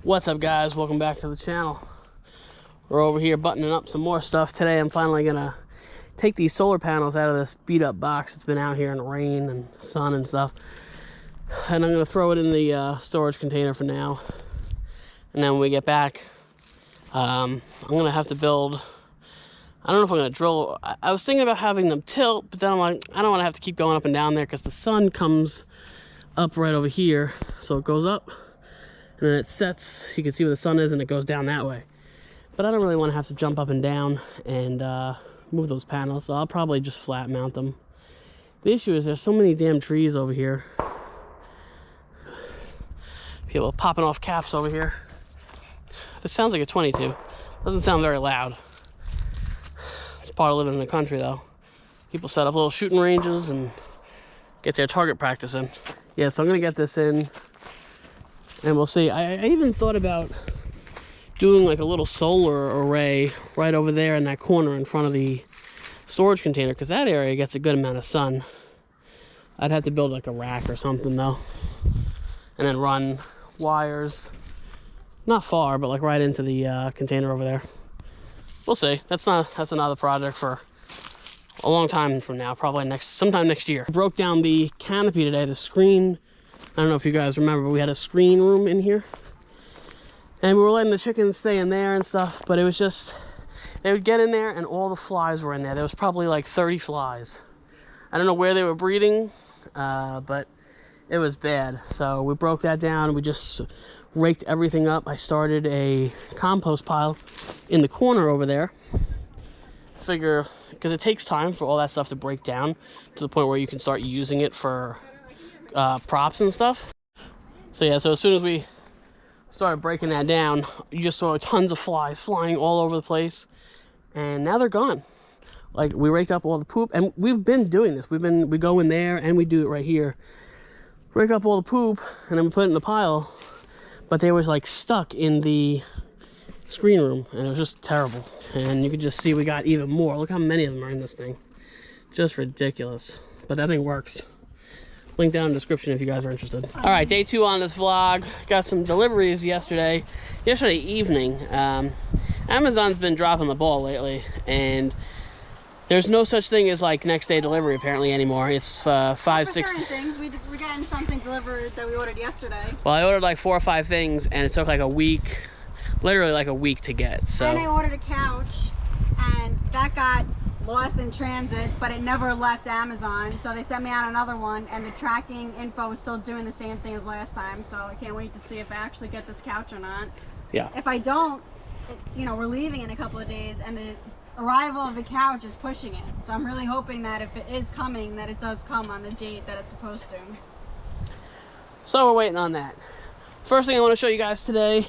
What's up, guys? Welcome back to the channel. We're over here buttoning up some more stuff. Today I'm finally gonna take these solar panels out of this beat up box. It's been out here in the rain and sun and stuff, and I'm gonna throw it in the storage container for now. And then when we get back, I'm gonna have to build, I don't know if I'm gonna drill. I was thinking about having them tilt, but then I'm like, I don't want to have to keep going up and down there because the sun comes up right over here. So it goes up and then it sets, you can see where the sun is, and it goes down that way. But I don't really want to have to jump up and down and move those panels, so I'll probably just flat mount them. The issue is there's so many damn trees over here. People popping off caps over here. This sounds like a 22. Doesn't sound very loud. It's part of living in the country, though. People set up little shooting ranges and get their target practice in. Yeah, so I'm gonna get this in, and we'll see. I even thought about doing like a little solar array right over there in that corner in front of the storage container, because that area gets a good amount of sun. I'd have to build like a rack or something though, and then run wires not far, but like right into the container over there. We'll see. That's another project for a long time from now, probably sometime next year. Broke down the canopy today, the screen. I don't know if you guys remember, but we had a screen room in here, and we were letting the chickens stay in there and stuff, but it was just, they would get in there and all the flies were in there. There was probably like 30 flies. I don't know where they were breeding, but it was bad. So we broke that down. We just raked everything up. I started a compost pile in the corner over there. Figure, because it takes time for all that stuff to break down to the point where you can start using it for props and stuff. So yeah, so as soon as we started breaking that down, you just saw tons of flies flying all over the place, and now they're gone. Like, we raked up all the poop, and we've been doing this. We go in there and we do it right here. Rake up all the poop and then we put it in the pile, but they were like stuck in the screen room, and it was just terrible. And you can just see we got even more. Look how many of them are in this thing. Just ridiculous. But that thing works. Link down in the description if you guys are interested. All right, day 2 on this vlog. Got some deliveries yesterday evening. Amazon's been dropping the ball lately, and there's no such thing as like next day delivery apparently anymore. It's 5, 6 things. We're getting something delivered that we ordered yesterday. Well, I ordered like 4 or 5 things, and it took like a week, literally like a week to get. So. And I ordered a couch, and that got lost in transit, but it never left Amazon. So they sent me out another one, and the tracking info is still doing the same thing as last time. So I can't wait to see if I actually get this couch or not. Yeah. If I don't, you know, we're leaving in a couple of days, and the arrival of the couch is pushing it. So I'm really hoping that if it is coming, that it does come on the date that it's supposed to. So we're waiting on that. First thing I want to show you guys today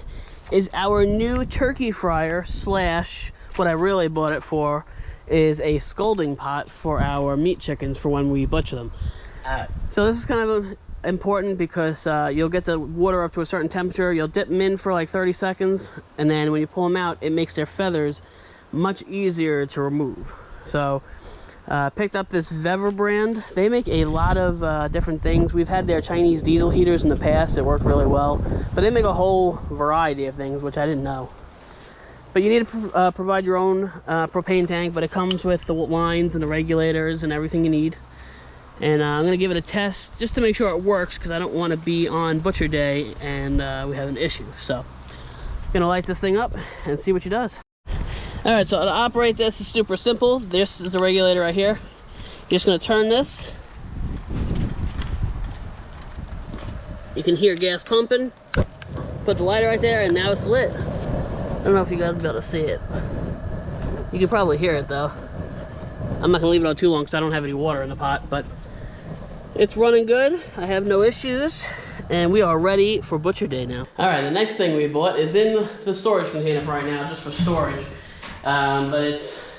is our new turkey fryer slash, what I really bought it for is a scalding pot for our meat chickens for when we butcher them. So this is kind of important because you'll get the water up to a certain temperature, you'll dip them in for like 30 seconds, and then when you pull them out, it makes their feathers much easier to remove. So picked up this Vever brand. They make a lot of different things. We've had their Chinese diesel heaters in the past. It worked really well, but they make a whole variety of things, which I didn't know. But you need to provide your own propane tank, but it comes with the lines and the regulators and everything you need. And I'm gonna give it a test just to make sure it works, because I don't want to be on butcher day and we have an issue. So I'm gonna light this thing up and see what she does. All right, so to operate this is super simple. This is the regulator right here. You're just gonna turn this. You can hear gas pumping. Put the lighter right there, and now it's lit. I don't know if you guys will be able to see it. You can probably hear it though. I'm not gonna leave it on too long because I don't have any water in the pot, but it's running good. I have no issues, and we are ready for butcher day now. All right, the next thing we bought is in the storage container for right now, just for storage. But it's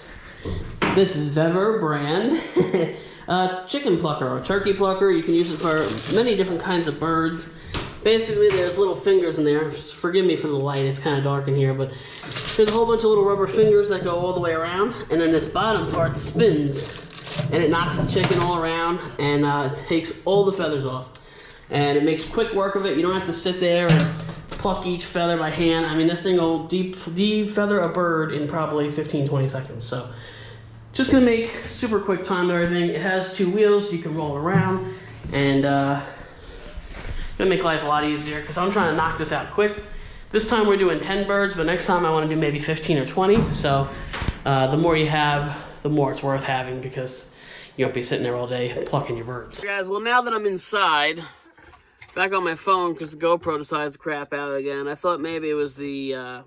this Vever brand chicken plucker or turkey plucker. You can use it for many different kinds of birds. Basically, there's little fingers in there. Forgive me for the light, it's kind of dark in here, but there's a whole bunch of little rubber fingers that go all the way around, and then this bottom part spins, and it knocks the chicken all around, and it takes all the feathers off. And it makes quick work of it. You don't have to sit there and pluck each feather by hand. I mean, this thing will de-feather a bird in probably 15-20 seconds. So just gonna make super quick time and everything. It has 2 wheels, so you can roll it around, and gonna make life a lot easier because I'm trying to knock this out quick. This time we're doing 10 birds, but next time I want to do maybe 15 or 20. So the more you have, the more it's worth having, because you won't be sitting there all day plucking your birds. Guys, well, now that I'm inside, back on my phone because the GoPro decides to crap out again. I thought maybe it was the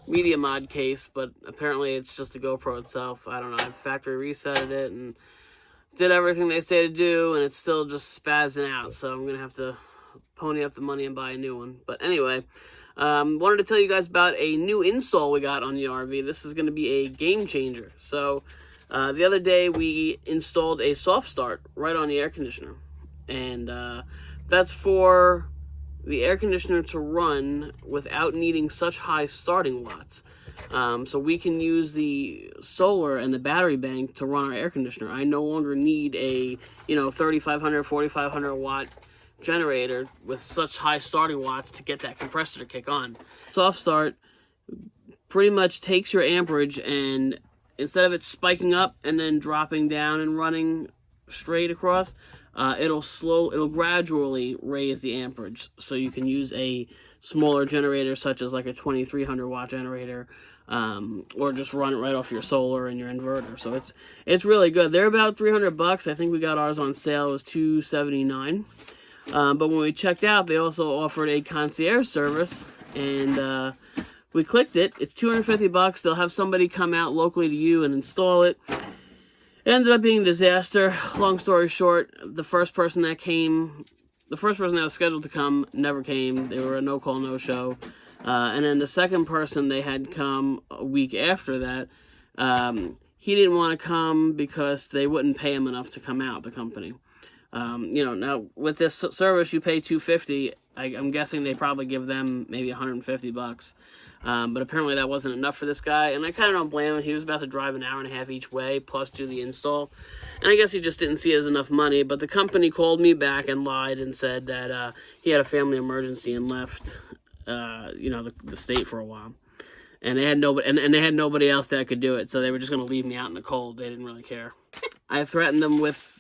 Media Mod case, but apparently it's just the GoPro itself. I don't know. I factory resetted it and did everything they say to do, and it's still just spazzing out. So I'm going to have to pony up the money and buy a new one. But anyway, wanted to tell you guys about a new install we got on the RV. This is going to be a game changer. So the other day we installed a soft start right on the air conditioner, and that's for the air conditioner to run without needing such high starting watts. So we can use the solar and the battery bank to run our air conditioner. I no longer need a 3,500, 4,500 watt generator with such high starting watts to get that compressor to kick on. Soft start pretty much takes your amperage, and instead of it spiking up and then dropping down and running straight across, it'll gradually raise the amperage, so you can use a smaller generator such as like a 2,300 watt generator, or just run it right off your solar and your inverter. So it's really good. They're about $300. I think we got ours on sale. It was $279. But when we checked out, they also offered a concierge service, and we clicked it. It's $250. They'll have somebody come out locally to you and install it. It ended up being a disaster. Long story short, the first person that was scheduled to come never came. They were a no-call, no-show. And then the second person they had come a week after that, he didn't want to come because they wouldn't pay him enough to come out, the company. Now with this service you pay $250. I'm guessing they probably give them maybe $150. But apparently that wasn't enough for this guy, and I kind of don't blame him. He was about to drive an hour and a half each way, plus do the install, and I guess he just didn't see it as enough money. But the company called me back and lied and said that he had a family emergency and left, the state for a while, and they had nobody, and they had nobody else that could do it, so they were just going to leave me out in the cold. They didn't really care. I threatened them with,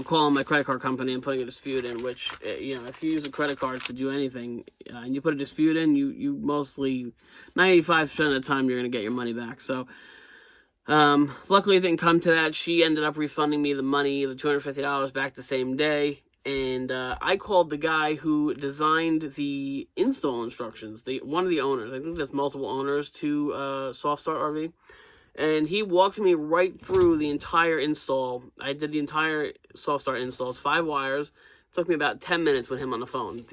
calling my credit card company and putting a dispute in, which, if you use a credit card to do anything, and you put a dispute in, you mostly, 95% of the time, you're going to get your money back. So, luckily it didn't come to that. She ended up refunding me the money, the $250 back the same day, and I called the guy who designed the install instructions, one of the owners. I think there's multiple owners to Soft Start RV. And he walked me right through the entire install. I did the entire soft start installs, 5 wires. It took me about 10 minutes with him on the phone.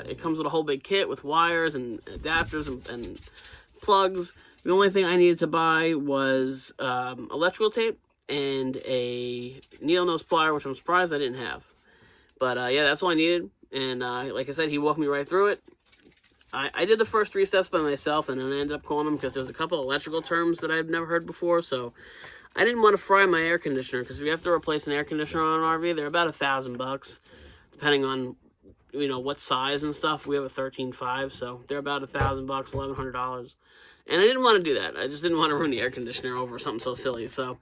It comes with a whole big kit with wires and adapters and plugs. The only thing I needed to buy was electrical tape and a needle nose plier, which I'm surprised I didn't have. But yeah, that's all I needed. And like I said, he walked me right through it. I did the first 3 steps by myself, and then I ended up calling him because there was a couple electrical terms that I've never heard before. So I didn't want to fry my air conditioner, because if you have to replace an air conditioner on an RV, they're about $1,000, depending on what size and stuff. We have a 13.5, so they're about $1,000, $1,100, and I didn't want to do that. I just didn't want to ruin the air conditioner over something so silly. So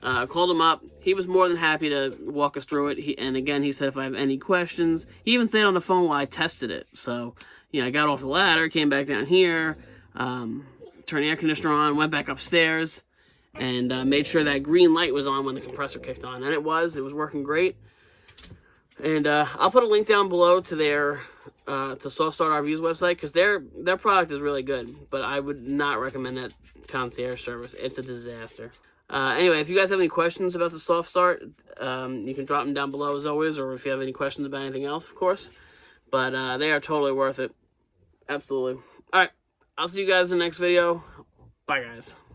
I called him up. He was more than happy to walk us through it. And again, he said if I have any questions, he even stayed on the phone while I tested it. So I got off the ladder, came back down here, turned the air conditioner on, went back upstairs, and made sure that green light was on when the compressor kicked on. And it was working great. And I'll put a link down below to their to Soft Start RV's website, because their product is really good, but I would not recommend that concierge service. It's a disaster. Anyway, if you guys have any questions about the Soft Start, you can drop them down below as always, or if you have any questions about anything else, of course. But they are totally worth it. Absolutely. Alright, I'll see you guys in the next video. Bye, guys.